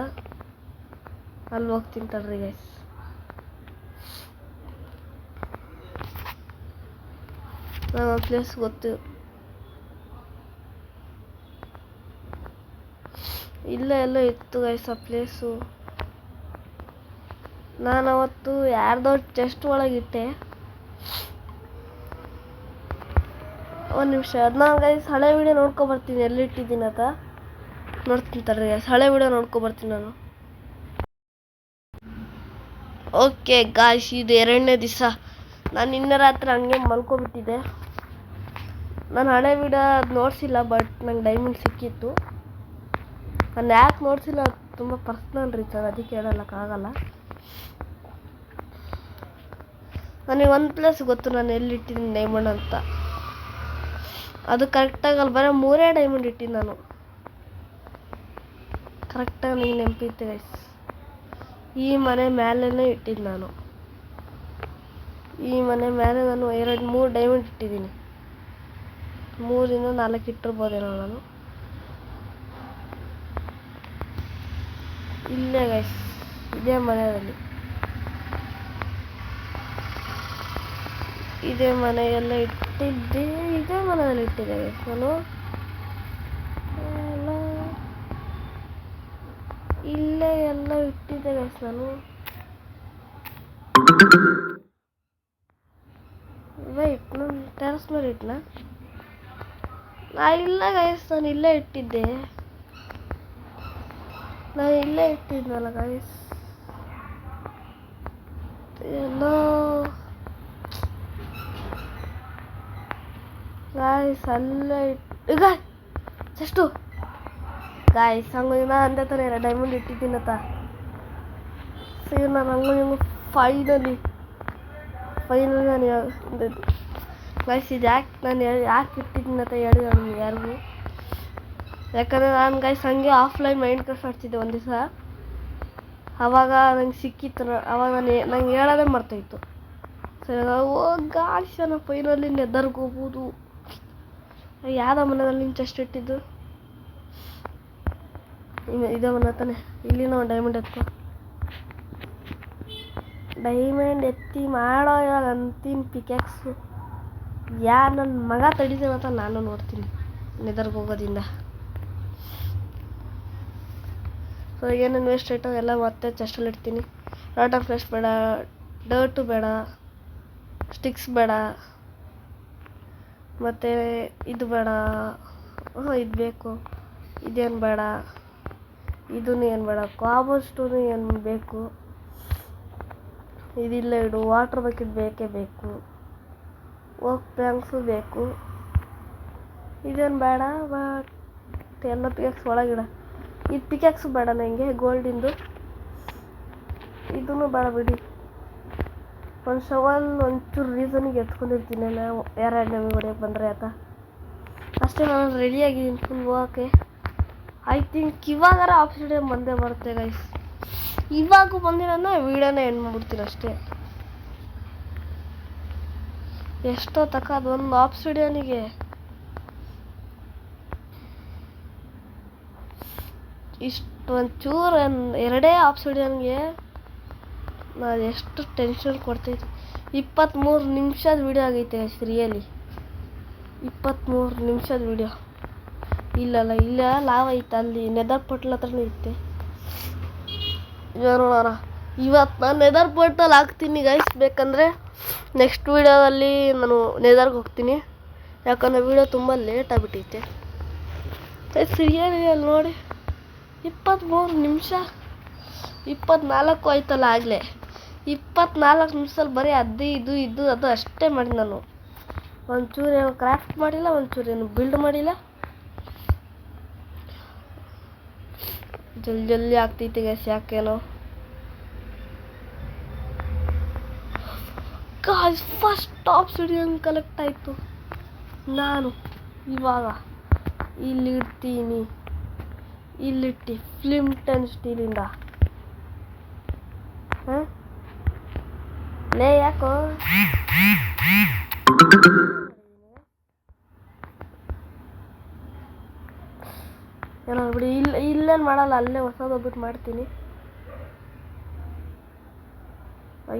ಅಲ್ಲಿ ಹೋಗ್ತೀನಿ ತಡ್ರಿ ಗೈಸ್. ನನಗೊಂದು ಪ್ಲೇಸ್ ಗೊತ್ತು, ಇಲ್ಲೇ ಎಲ್ಲೋ ಇತ್ತು ಗೈಸ್ ಆ ಪ್ಲೇಸು. ನಾನು ಅವತ್ತು ಯಾರ್ದೋ ಚೆಸ್ಟ್ ಒಳಗಿಟ್ಟೆ. ಒಂದು ನಿಮಿಷ, ಅದನ್ನ ಗೈಸ್ ಹಳೆ ವಿಡಿಯೋ ನೋಡ್ಕೊಬರ್ತೀನಿ ಎಲ್ಲಿಟ್ಟಿದ್ದೀನಿ ಅಂತ. ನೋಡ್ತೀನಿ ತಡ್ರಿ ಗೈಸ್, ಹಳೆ ವಿಡಿಯೋ ನೋಡ್ಕೊಬರ್ತೀನಿ ನಾನು. ಓಕೆ ಗಾಯ್ಸ್, ಇದು 2ನೇ ದಿವಸ. ನಾನು ನಿನ್ನೆ ರಾತ್ರಿ ಹಂಗೆ ಮಲ್ಕೊಬಿಟ್ಟಿದ್ದೆ. ನಾನು ಹಳೆ ವಿಡಿಯೋ ಅದು ನೋಡಿಸಿಲ್ಲ, ಬಟ್ ನಂಗೆ ಡೈಮಂಡ್ ಸಿಕ್ಕಿತ್ತು. ನಾನು ಯಾಕೆ ನೋಡಿಸಿಲ್ಲ, ತುಂಬ ಪರ್ಸ್ನಲ್ ರೀಸನ್, ಅದಕ್ಕೆ ಹೇಳೋಕ್ಕಾಗಲ್ಲ. ನನಗೆ ಒಂದು ಪ್ಲೇಸ್ ಗೊತ್ತು ನಾನು ಎಲ್ಲಿಟ್ಟಿದ್ದೀನಿ ಡೈಮಂಡ್ ಅಂತ. ಅದು ಕರೆಕ್ಟಾಗಿ ಅಲ್ಲಿ ಬರೋ 3 ಡೈಮಂಡ್ ಇಟ್ಟಿದ್ದು ನಾನು. ಕರೆಕ್ಟಾಗಿ ನನಗೆ ನೆನಪಿತ್ತು ಗೈಸ್. ಈ ಮನೆ ಮೇಲೇ ಇಟ್ಟಿದ್ದು ನಾನು. ಈ ಮನೆ ಮೇಲೆ ನಾನು 2-3 ಡೈಮಂಡ್ ಇಟ್ಟಿದ್ದೀನಿ. 3ರಿಂದ 4 ಇಟ್ಟಿರ್ಬೋದೇನೋ ನಾನು. ಇಲ್ಲೇ ಗೈಸ್, ಇದೇ ಮನೆಯಲ್ಲಿ, ಇದೇ ಮನೆಯೆಲ್ಲ ಇಟ್ಟಿದ್ದೆ, ಇದೇ ಮನೆಯಲ್ಲಿ ಇಟ್ಟಿದ್ದೆ ಗೈಸ್ ನಾನು. ಇಲ್ಲೇ ಎಲ್ಲ ಇಟ್ಟಿದ್ದೆ ಗೈಸ್ ನಾನು. ವೈಟ್, ನಾನು ಟೆರಸ್ ಮೇಲೆ ಇಟ್ಟನಾ? ಇಲ್ಲ ಗೈಸ್, ನಾನು ಇಲ್ಲೇ ಇಟ್ಟಿದ್ದೆ. ನಾನು ಇಲ್ಲೇ ಇಟ್ಟಿದ್ನಲ್ಲ ಗೈಸ್. ಎಲ್ಲೋ ಗಾಯ್ಸ್ ಅಲ್ಲೇ ಇಟ್ಟು ಜಸ್ಟು ಗಾಯ್ಸ್ ಹಂಗೆ ನಾ ಅಂದೆ ತಾನೆ ಡೈಮಂಡ್ ಇಟ್ಟಿದ್ದೀನತ್ತ. ನಾನು ಹಂಗೆ ಫೈನಲಿ ನಾನು ಗೈಸ್ ಇದು ಯಾಕೆ ಇಟ್ಟಿದ್ದೀನಂತ ಹೇಳಿ ನನಗೆ ಯಾರಿಗೂ. ಯಾಕಂದರೆ ನಾನು ಗೈಸ್ ಹಂಗೆ ಆಫ್ಲೈನ್ ಮೈಂಡ್ ಕ್ರಾಫ್ಟ್ ಆಡ್ತಿದ್ದೆ ಒಂದು ದಿವಸ. ಆವಾಗ ನಂಗೆ ಸಿಕ್ಕಿತ್ತು, ಆವಾಗ ನಂಗೆ ಹೇಳೋದೇ ಮರ್ತೋಯ್ತು. ಸರಿ, ಓ ಗಾಯ್ಸ್ ನಾನು ಫೈನಲಿ ನೆದರ್ಗೆ ಹೋಗ್ಬೋದು. ಯಾವ್ದೋ ಮನೆಯಲ್ಲಿ ನಿಂಗೆ ಚೆಸ್ಟ್ ಇಟ್ಟಿದ್ದು ಇದೇ ಮನೆ ತಾನೆ. ಇಲ್ಲಿನ ಒಂದು ಡೈಮಂಡ್ ಎತ್ತಿ ಮಾಡೋ ಇವಾಗ ಅಂತೀನಿ ಪಿಕ್ಯಾಕ್ಸು. ನನ್ನ ಮಗ ತಡಿತೀನಂತ ನಾನು ನೋಡ್ತೀನಿ ನೆದರ್ಗೆ ಹೋಗೋದಿಂದ. ಸೊ ಏನೇನು ವೇಸ್ಟ್ ಐಟೋ ಎಲ್ಲ ಮತ್ತೆ ಚೆಸ್ಟಲ್ಲಿ ಇಡ್ತೀನಿ. ರಾಟನ್ ಫ್ಲೆಶ್ ಬೇಡ, ಡರ್ಟು ಬೇಡ, ಸ್ಟಿಕ್ಸ್ ಬೇಡ, ಮತ್ತು ಇದು ಬೇಡ, ಇದು ಬೇಕು, ಇದೇನು ಬೇಡ, ಇದೂ ಏನು ಬೇಡ, ಕಾಬಲ್ಸ್ಟೋನು ಏನು ಬೇಕು, ಇದಿಲ್ಲ ಇಡು, ವಾಟರ್ ಬಕೆಟ್ ಬೇಕೇ ಬೇಕು, ಓಕ್ ಪ್ಯಾಂಕ್ಸು ಬೇಕು, ಇದೇನು ಬೇಡ. ಬಟ್ ಎಲ್ಲ ಪಿಕ್ಯಾಕ್ಸ್ ಒಳಗಿಡ. ಇದು ಪಿಕ್ಯಾಕ್ಸು ಬೇಡ ನನಗೆ ಗೋಲ್ಡಿಂದು, ಇದೂ ಬೇಡ ಬಿಡಿ. ಒಂದು ಶವಲ್ ಒಂಚೂರು ರೀಸನಿಗೆ ಎತ್ಕೊಂಡಿರ್ತೀನಿ ನಾವು ಯಾರ್ಯಾರು ನಮಗೆ ಹೊಡೆಯೋಕೆ ಬಂದರೆ ಆಯ್ತಾ. ಅಷ್ಟೇ, ನಾನು ರೆಡಿಯಾಗಿದ್ದೀನಿ ಫುಲ್ ಹೋಗೋಕ್ಕೆ. ಐ ಥಿಂಕ್ ಇವಾಗಾರ ಆಪ್ಷನ್ ಬಂದೇ ಬರುತ್ತೆ ಗೈಸ್. ಇವಾಗ ಬಂದಿರೋದನ್ನ ವೀಡಿಯೋನೇ ಎಂಡ್ ಮಾಡ್ಬಿಡ್ತೀನಿ ಅಷ್ಟೇ. ಎಷ್ಟೋ ತಕ್ಕ ಅದು ಒಂದು ಆಪ್ಷನಿಗೆ ಇಷ್ಟು ಒಂಚೂರು 2 ಆಪ್ಷನ್ಗೆ ನಾನು ಎಷ್ಟು ಟೆನ್ಷನ್ ಕೊಡ್ತೈತೆ. 23 ನಿಮಿಷದ ವೀಡಿಯೋ ಆಗೈತೆ ಗೈಸ್, ರಿಯಲಿ 23 ನಿಮಿಷದ ವೀಡಿಯೋ. ಇಲ್ಲ ಲಾವ್ ಐತೆ, ಅಲ್ಲಿ ನೆದರ್ ಪೋರ್ಟಲ್ ಹತ್ರನೇ ಐತೆ. ನೋಡೋಣ, ಇವತ್ತು ನಾನು ನೆದರ್ ಪೋರ್ಟಲ್ ಹಾಕ್ತೀನಿ ಗೈಸ್. ಬೇಕಂದರೆ ನೆಕ್ಸ್ಟ್ ವೀಡಿಯೋದಲ್ಲಿ ನಾನು ನೆದರ್ಗೆ ಹೋಗ್ತೀನಿ, ಯಾಕಂದರೆ ವೀಡಿಯೋ ತುಂಬ ಲೇಟ್ ಆಗಿಬಿಟ್ಟೈತೆ. ರಿಯಲಿ ಅಲ್ಲಿ ನೋಡಿ 23 ನಿಮಿಷ, 24 ಆಯ್ತಲ್ಲ ಆಗಲೇ. 24 ನಿಮಿಷದಲ್ಲಿ ಬರೀ ಅದು ಅಷ್ಟೇ ಮಾಡಿ ನಾನು. ಒಂಚೂರು ಏನು ಕ್ರಾಫ್ಟ್ ಮಾಡಿಲ್ಲ, ಒಂಚೂರು ಏನು ಬಿಲ್ಡ್ ಮಾಡಿಲ್ಲ. ಜಲ್ದಿ ಆಗ್ತೈತೆ ಗೈಸ್, ಯಾಕೇನೋ guys. First top obsidian collect ಆಯಿತು. ನಾನು ಇವಾಗ ಇಲ್ಲಿಟ್ಟು ಫ್ಲಿಂಟನ್ ಸ್ಟೀಲಿಂದ ಲೇ ಯಾಕೋ ಏನೋ ಬಿಡಿ, ಇಲ್ಲೇನು ಮಾಡಲ್ಲ, ಅಲ್ಲೇ ಹೊಸದೊಬ್ಬಿಟ್ಟು ಮಾಡ್ತೀನಿ.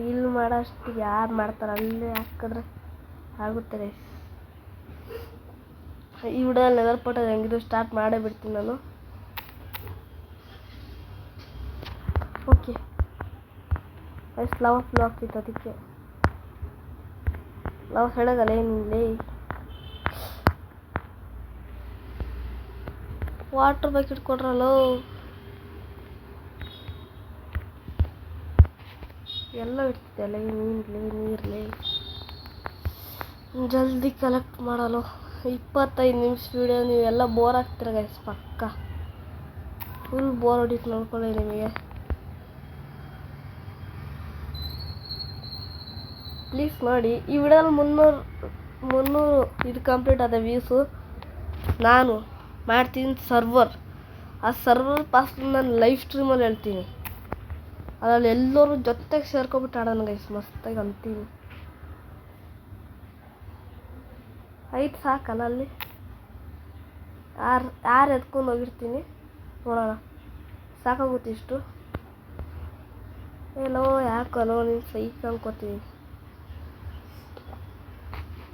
ಇಲ್ಲಿ ಮಾಡೋಷ್ಟು ಯಾರು ಮಾಡ್ತಾರೆ, ಅಲ್ಲೇ ಹಾಕಿದ್ರೆ ಆಗುತ್ತೆ ಗೈಸ್. ಈ ವಿಡಿಯೋದಲ್ಲಿ ನೆದರ್ ಪೋರ್ಟಲ್ ಹೆಂಗಿದ್ರು ಸ್ಟಾರ್ಟ್ ಮಾಡೇ ಬಿಡ್ತೀನಿ ನಾನು. ಓಕೆ ಗೈಸ್, ಲವ್ ಫ್ಲೋ ಆಗ್ತಿತ್ತು, ಅದಕ್ಕೆ ಲವ್ ಹೇಳೋದಲ್ಲ ಏನಿಲ್ಲ. ವಾಟರ್ ಬಕೆಟ್ ಕೊಡ್ರಲ್ಲೋ, ಎಲ್ಲ ಇಡ್ತಿದ್ದಲ್ಲ, ನೀರ್ಲಿ ಜಲ್ದಿ ಕಲೆಕ್ಟ್ ಮಾಡಲು. 25 ನಿಮಿಷ ವಿಡಿಯೋ, ನೀವೆಲ್ಲ ಬೋರ್ ಆಗ್ತೀರ ಗೈಸ್, ಪಕ್ಕ ಫುಲ್ ಬೋರ್ ಹೊಡಿತು ನೋಡ್ಕೊಳ್ಳಿ ನಿಮಗೆ. ಪ್ಲೀಸ್ ನೋಡಿ, ಈ ವಿಡಿಯೋದಲ್ಲಿ 300 ಇದು ಕಂಪ್ಲೀಟ್ ಆದ ವ್ಯೂಸು. ನಾನು ಮಾಡ್ತೀನಿ ಸರ್ವರ್, ಆ ಸರ್ವರ್ ಪಾಸ್ವರ್ಡ್ ನಾನು ಲೈವ್ ಸ್ಟ್ರೀಮಲ್ಲಿ ಹೇಳ್ತೀನಿ. ಅದರಲ್ಲಿ ಎಲ್ಲರೂ ಜೊತೆಗೆ ಸೇರ್ಕೊಬಿಟ್ಟು ಆಡೋಣ ಗೈಸ್, ಮಸ್ತಾಗಿ ಅಂತೀನಿ. ಐದು ಸಾಕಲ್ಲ, ಅಲ್ಲಿ ಯಾರು ಎತ್ಕೊಂಡು ಹೋಗಿರ್ತೀನಿ ನೋಡೋಣ. ಸಾಕಾಗುತ್ತೆ ಇಷ್ಟು. ಎಲ್ಲೋ ಯಾಕಲ್ಲೋ ನೀನು ಸೈಕ್ ಅನ್ಕೋತೀನಿ.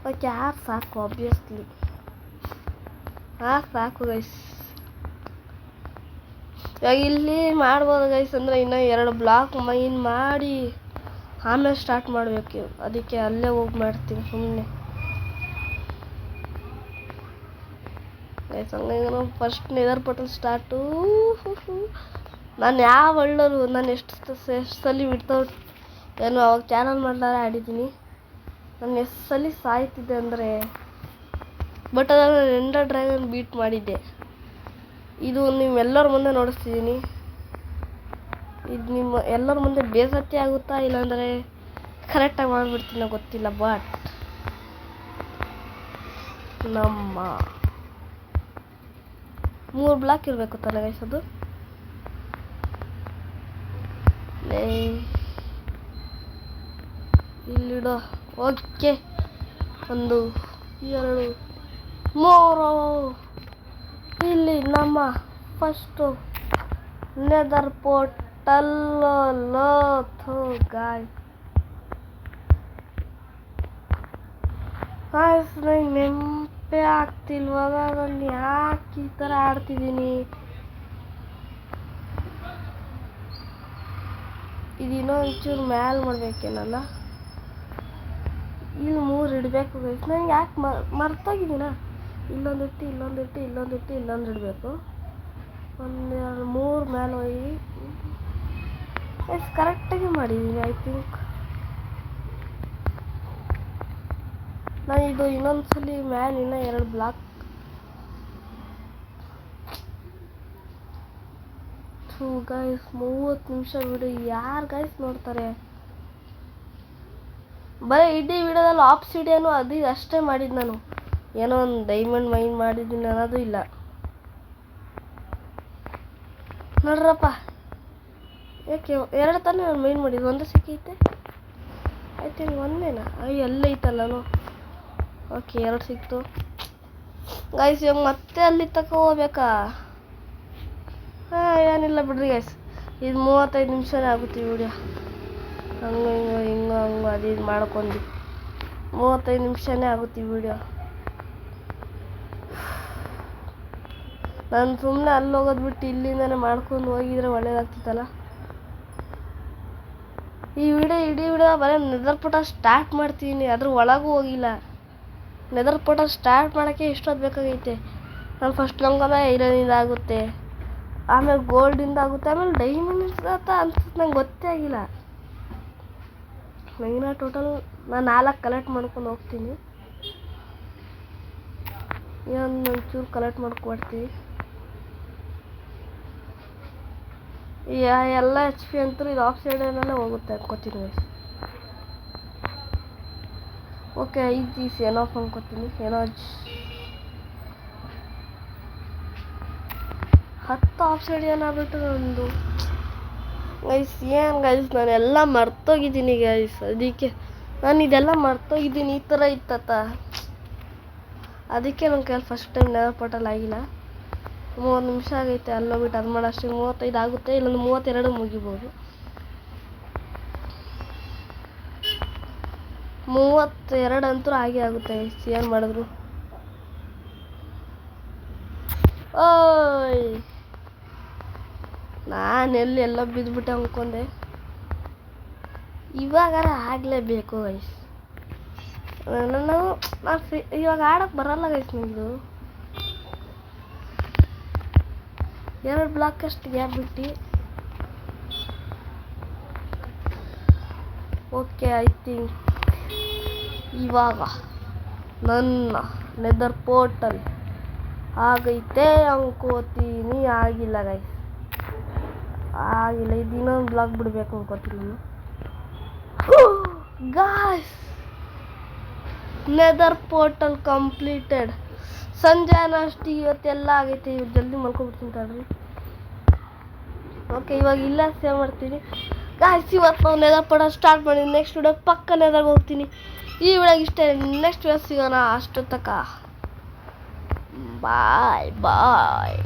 ಓಕೆ, ಯಾರು ಸಾಕು, ಆಬ್ವಿಯಸ್ಲಿ ಸಾಕು ಗೈಸ್. ಇವಾಗ ಇಲ್ಲಿ ಮಾಡ್ಬೋದು ಗೈಸ್, ಅಂದರೆ ಇನ್ನೂ 2 ಬ್ಲಾಕ್ ಮೈನ್ ಮಾಡಿ ಆಮೇಲೆ ಸ್ಟಾರ್ಟ್ ಮಾಡಬೇಕು. ಅದಕ್ಕೆ ಅಲ್ಲೇ ಹೋಗಿ ಮಾಡ್ತೀನಿ ಸುಮ್ಮನೆ ಗೈಸ್. ಹಂಗಾಗಿ ಫಸ್ಟ್ ನೆದರ್ ಪೋರ್ಟಲ್ ಸ್ಟಾರ್ಟು. ನಾನು ಯಾವ ಒಳ್ಳೋರು, ನಾನು ಎಷ್ಟು ಸಲ ವಿಡ್ತೌಟ್ ಏನು ಅವಾಗ ಚಾನಲ್ ಮಾಡ್ಲಾರ ಆಡಿದ್ದೀನಿ. ನಾನು ಎಷ್ಟು ಸಲ ಸಾಯ್ತಿದ್ದೆ ಅಂದರೆ, ಬಟ್ ಅದನ್ನು ಎಂಡರ್ ಡ್ರ್ಯಾಗನ್ ಬೀಟ್ ಮಾಡಿದ್ದೆ. ಇದು ನಿಮ್ಮೆಲ್ಲರ ಮುಂದೆ ನೋಡಿಸ್ತಿದ್ದೀನಿ. ಇದು ನಿಮ್ಮ ಎಲ್ಲರ ಮುಂದೆ ಬೇಸತ್ತಿ ಆಗುತ್ತಾ ಇಲ್ಲಾಂದರೆ ಕರೆಕ್ಟಾಗಿ ಮಾಡಿಬಿಡ್ತೀನೋ ಗೊತ್ತಿಲ್ಲ. ಬಟ್ ನಮ್ಮ 3 ಬ್ಲಾಕ್ ಇರಬೇಕು ತಾನೆ ಗೈಸ್, ಅದು ಇಲ್ಲಿಡೋ. ಓಕೆ, 1 2 3. ಇಲ್ಲಿ ನಮ್ಮ ಫಸ್ಟು ನೆದರ್ ಪೋರ್ಟಲ್ ಗಾಯ್ಸ್. ನಂಗೆ ನೆನಪೇ ಆಗ್ತಿಲ್ವಾಗ ನಾನು ಯಾಕೆ ಈ ಥರ ಆಡ್ತಿದ್ದೀನಿ. ಇದಿನ್ನೋ ಒಂಚೂರು ಮ್ಯಾಲೆ ಮಾಡ್ಬೇಕೇನಲ್ಲ. ಇಲ್ಲಿ 3 ಇಡಬೇಕು ಗೈಸ್. ನನಗೆ ಯಾಕೆ ಮರ್ತೋಗಿದ್ದೀನ. ಇಲ್ಲೊಂದಿಟ್ಟು ಇಲ್ಲೊಂದು ಇಡಬೇಕು. 1 2 3 ಮೇಲೆ ಹೋಗಿ ಎಷ್ಟು ಕರೆಕ್ಟಾಗಿ ಮಾಡಿದ್ದೀನಿ. ಐ ಥಿಂಕ್ ನಾನು ಇದು ಇನ್ನೊಂದ್ಸಲಿ ಮ್ಯಾಲೆ ಇನ್ನೂ 2 ಬ್ಲಾಕ್. ಗೈಸ್ 30 ನಿಮಿಷ ವಿಡಿಯೋ ಯಾರು ಗೈಸ್ ನೋಡ್ತಾರೆ. ಬರೀ ಇಡೀ ವಿಡಿಯೋದಲ್ಲಿ ಆಪ್ಸಿಡಿಯನ್ನು ಅದು ಅಷ್ಟೇ ಮಾಡಿದ್ದು ನಾನು. ಏನೋ ಒಂದು ಡೈಮಂಡ್ ಮೈನ್ ಮಾಡಿದ್ದೀನಿ ಅನ್ನೋದು ಇಲ್ಲ. ನೋಡ್ರಪ್ಪ, ಯಾಕೆ 2 ತಾನೇ ನಾನು ಮೈನ್ ಮಾಡಿದ್ದು, 1 ಸಿಕ್ಕೈತೆ. ಐ ಥಿಂಕ್ 1 ಎಲ್ಲ ಐತಲ್ಲನು. ಓಕೆ, 2 ಸಿಕ್ತು ಗೈಸ್. ಇವಾಗ ಮತ್ತೆ ಅಲ್ಲಿ ತನಕ ಹೋಗ್ಬೇಕಾ? ಏನಿಲ್ಲ ಬಿಡ್ರಿ ಗೈಸ್, ಇದು 35 ನಿಮಿಷನೇ ಆಗುತ್ತೆ ಈ ವಿಡಿಯೋ. ಹಂಗೆ ಅದು ಇದು ಮಾಡ್ಕೊಂಡು 35 ನಿಮಿಷನೇ ಆಗುತ್ತೆ ಈ ವಿಡಿಯೋ. ನಾನು ಸುಮ್ಮನೆ ಅಲ್ಲಿ ಹೋಗೋದು ಬಿಟ್ಟು ಇಲ್ಲಿಂದನೇ ಮಾಡ್ಕೊಂಡು ಹೋಗಿದ್ರೆ ಒಳ್ಳೇದಾಗ್ತಿತ್ತಲ್ಲ. ಈ ಇಡೀ ವಿಡಿಯೋ ಬರೀ ನೆದರ್ ಪೋರ್ಟಲ್ ಸ್ಟಾರ್ಟ್ ಮಾಡ್ತೀನಿ, ಅದ್ರ ಒಳಗೂ ಹೋಗಿಲ್ಲ. ನೆದರ್ ಪೋರ್ಟಲ್ ಸ್ಟಾರ್ಟ್ ಮಾಡೋಕ್ಕೆ ಎಷ್ಟೊತ್ತು ಬೇಕಾಗೈತೆ. ನಾನು ಫಸ್ಟ್ ನಂಗೆ ಐರನಿಂದ ಆಗುತ್ತೆ, ಆಮೇಲೆ ಗೋಲ್ಡಿಂದ ಆಗುತ್ತೆ, ಆಮೇಲೆ ಡೈಮಂಡ್ ಅನ್ಸುತ್ತೆ. ನಂಗೆ ಗೊತ್ತೇ ಆಗಿಲ್ಲ. ನಂಗಿನ ಟೋಟಲ್ ನಾನು 4 ಕಲೆಕ್ಟ್ ಮಾಡ್ಕೊಂಡು ಹೋಗ್ತೀನಿ. ಒಂಚೂರು ಕಲೆಕ್ಟ್ ಮಾಡ್ಕೊಡ್ತೀವಿ. ಎಲ್ಲ HP ಅಂತೂ ಇದು ಆಫ್ ಸೈಡಲ್ಲೇ ಹೋಗುತ್ತೆ ಅನ್ಕೋತೀನಿ. ಓಕೆ, ಇದು ಏನೋಫ್ ಅನ್ಕೋತೀನಿ. ಏನೋ 10 ಆಫ್ ಸೈಡ್ ಏನಾಗ್ಬಿಟ್ಟು ಒಂದು ಗೈಸ್. ಏನು ಗೈಸ್, ನಾನು ಎಲ್ಲ ಮರ್ತೋಗಿದ್ದೀನಿ ಗೈಸ್. ಅದಕ್ಕೆ ನಾನು ಇದೆಲ್ಲ ಮರ್ತೋಗಿದ್ದೀನಿ, ಈ ಥರ ಇತ್ತತ್ತ. ಅದಕ್ಕೆ ನನ್ನ ಕೈಯಲ್ಲಿ ಫಸ್ಟ್ ಟೈಮ್ ನೆದರ್ ಪೋರ್ಟಲ್ ಆಗಿಲ್ಲ. 3 ನಿಮಿಷ ಆಗೈತೆ, ಅಲ್ಲೋಗ್ಬಿಟ್ಟು ಅದು ಮಾಡೋಷ್ಟು 35 ಆಗುತ್ತೆ, ಇಲ್ಲೊಂದು 32 ಮುಗಿಬೋದು. 32 ಅಂತೂ ಆಗೇ ಆಗುತ್ತೆ. ಏನು ಮಾಡಿದ್ರು ಓಯ್, ನಾನು ಎಲ್ಲೋ ಬಿದ್ದುಬಿಟ್ಟೆ ಅಂದ್ಕೊಂಡೆ. ಇವಾಗಾರ ಆಗಲೇಬೇಕು ಗೈಸ್. ನಾನು ಇವಾಗ ಆಡೋಕ್ಕೆ ಬರಲ್ಲ ಗೈಸ್. ನಿಮ್ಮದು 2 ಬ್ಲಾಕ್ ಅಷ್ಟು ಗ್ಯಾಪ್ ಬಿಟ್ಟು. ಓಕೆ, ಐ ಥಿಂಕ್ ಇವಾಗ ನನ್ನ ನೆದರ್ ಪೋರ್ಟಲ್ ಆಗೈತೆ ಅನ್ಕೋತೀನಿ. ಆಗಿಲ್ಲ ಗೈಸ್, ಆಗಿಲ್ಲ. ಇದು ಇನ್ನೊಂದು ಬ್ಲಾಕ್ ಬಿಡಬೇಕು ಅನ್ಕೋತೀನಿ ನಾನು. Guys, neither portal completed. ಸಂಜೆ ಅಷ್ಟು ಇವತ್ತೆಲ್ಲ ಆಗೈತೆ. ಇವಾಗ ಜಲ್ದಿ ಮಲ್ಕೊಬಿಡ್ತೀನಿ ತಡ್ರಿ. ಓಕೆ, ಇವಾಗ ಇಲ್ಲ ಸೇವ್ ಮಾಡ್ತೀನಿ. ಗಾಯ್ಸ್, ಇವತ್ತು ನಾವು ನೆದರ್ ಪೋರ್ಟಲ್ ಸ್ಟಾರ್ಟ್ ಮಾಡಿ ನೆಕ್ಸ್ಟ್ ವಿಡಿಯೋ ಪಕ್ಕ ನೆದರ್ಗೆ ಹೋಗ್ತೀನಿ. ಈ ವಿಡಿಯೋಗೆ ಇಷ್ಟೇ. ನೆಕ್ಸ್ಟ್ ವಿಡಿಯೋ ಸಿಗೋಣ. ಅಷ್ಟೊತ್ತಕ ಬಾಯ್ ಬಾಯ್.